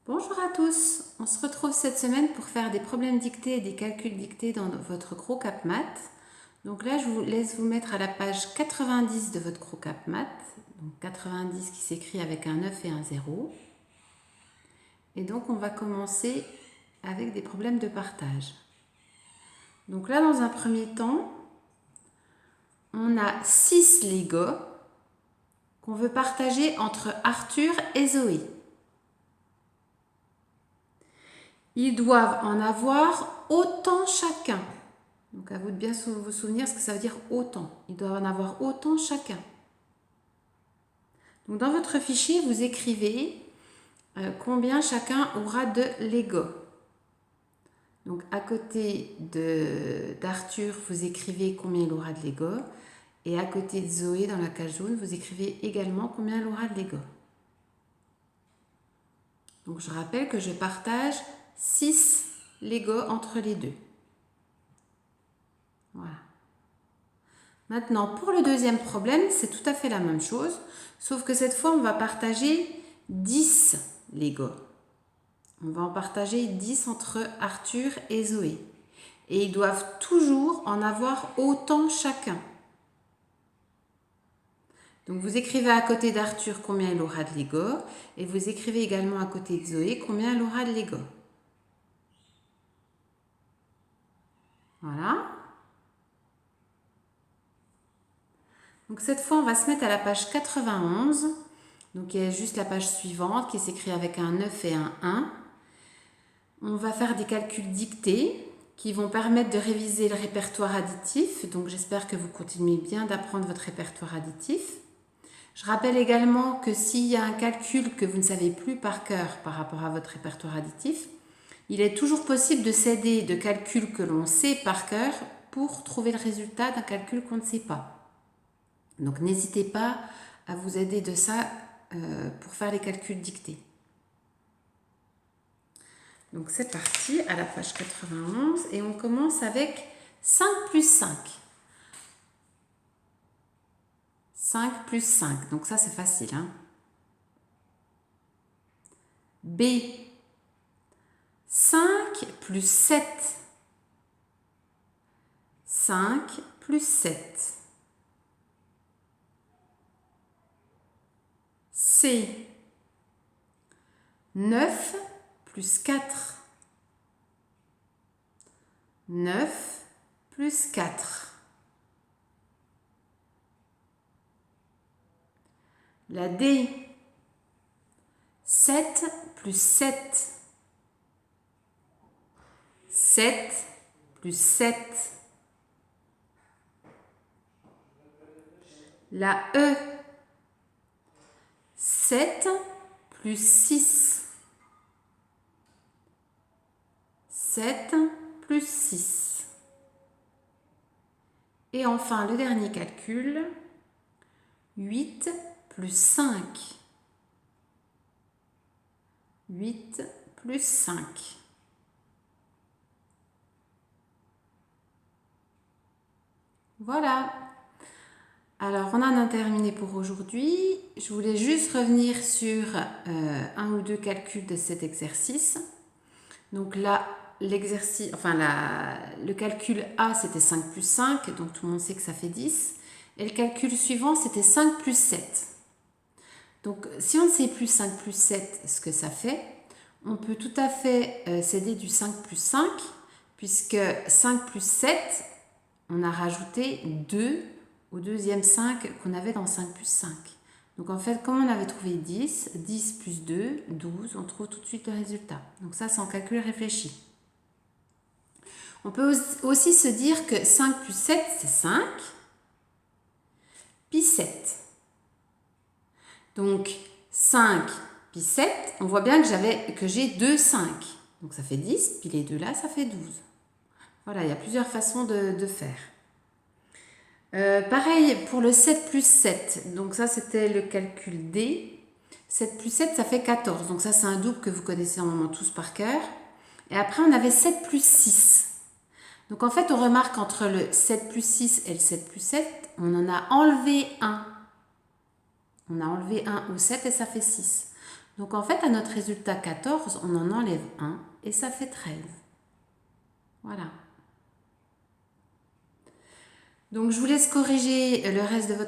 Bonjour à tous, on se retrouve cette semaine pour faire des problèmes dictés et des calculs dictés dans votre gros cap maths. Donc là, je vous laisse vous mettre à la page 90 de votre gros cap maths. Donc 90 qui s'écrit avec un 9 et un 0. Et donc on va commencer avec des problèmes de partage. Donc là, dans un premier temps, on a 6 Lego qu'on veut partager entre Arthur et Zoé. Ils doivent en avoir autant chacun. Donc à vous de bien vous souvenir ce que ça veut dire autant. Ils doivent en avoir autant chacun. Donc dans votre fichier, vous écrivez combien chacun aura de Lego. Donc à côté d'Arthur, vous écrivez combien il aura de Lego. Et à côté de Zoé, dans la case jaune, vous écrivez également combien elle aura de Lego. Donc je rappelle que je partage 6 Lego entre les deux. Voilà. Maintenant, pour le deuxième problème, c'est tout à fait la même chose, sauf que cette fois, on va partager 10 Lego. On va en partager 10 entre Arthur et Zoé. Et ils doivent toujours en avoir autant chacun. Donc, vous écrivez à côté d'Arthur combien il aura de Lego, et vous écrivez également à côté de Zoé combien elle aura de Lego. Voilà. Donc cette fois, on va se mettre à la page 91. Donc il y a juste la page suivante qui s'écrit avec un 9 et un 1. On va faire des calculs dictés qui vont permettre de réviser le répertoire additif. Donc j'espère que vous continuez bien d'apprendre votre répertoire additif. Je rappelle également que s'il y a un calcul que vous ne savez plus par cœur par rapport à votre répertoire additif, il est toujours possible de s'aider de calculs que l'on sait par cœur pour trouver le résultat d'un calcul qu'on ne sait pas. Donc n'hésitez pas à vous aider de ça pour faire les calculs dictés. Donc c'est parti à la page 91 et on commence avec 5 plus 5. 5 plus 5, donc ça c'est facile. Hein? B, 5 plus 7. 5 plus 7. C, 9 plus 4. 9 plus 4. La D, 7 plus 7. 7 plus 7. La E, 7 plus 6. 7 plus 6. Et enfin, le dernier calcul, 8 plus 5. 8 plus 5. Voilà. Alors, on en a terminé pour aujourd'hui. Je voulais juste revenir sur un ou deux calculs de cet exercice. Donc là, l'exercice, le calcul A, c'était 5 plus 5, donc tout le monde sait que ça fait 10. Et le calcul suivant, c'était 5 plus 7. Donc, si on ne sait plus 5 plus 7 ce que ça fait, on peut tout à fait s'aider du 5 plus 5, puisque 5 plus 7, on a rajouté 2 au deuxième 5 qu'on avait dans 5 plus 5. Donc en fait, comme on avait trouvé 10, 10 plus 2, 12, on trouve tout de suite le résultat. Donc ça, c'est en calcul réfléchi. On peut aussi se dire que 5 plus 7, c'est 5, puis 7. Donc 5 puis 7, on voit bien que j'ai 2 5. Donc ça fait 10, puis les deux là, ça fait 12. Voilà, il y a plusieurs façons de faire. Pareil pour le 7 plus 7. Donc ça, c'était le calcul D. 7 plus 7, ça fait 14. Donc ça, c'est un double que vous connaissez normalement tous par cœur. Et après, on avait 7 plus 6. Donc en fait, on remarque entre le 7 plus 6 et le 7 plus 7, on en a enlevé 1. On a enlevé 1 au 7 et ça fait 6. Donc en fait, à notre résultat 14, on en enlève 1 et ça fait 13. Voilà. Donc je vous laisse corriger le reste de votre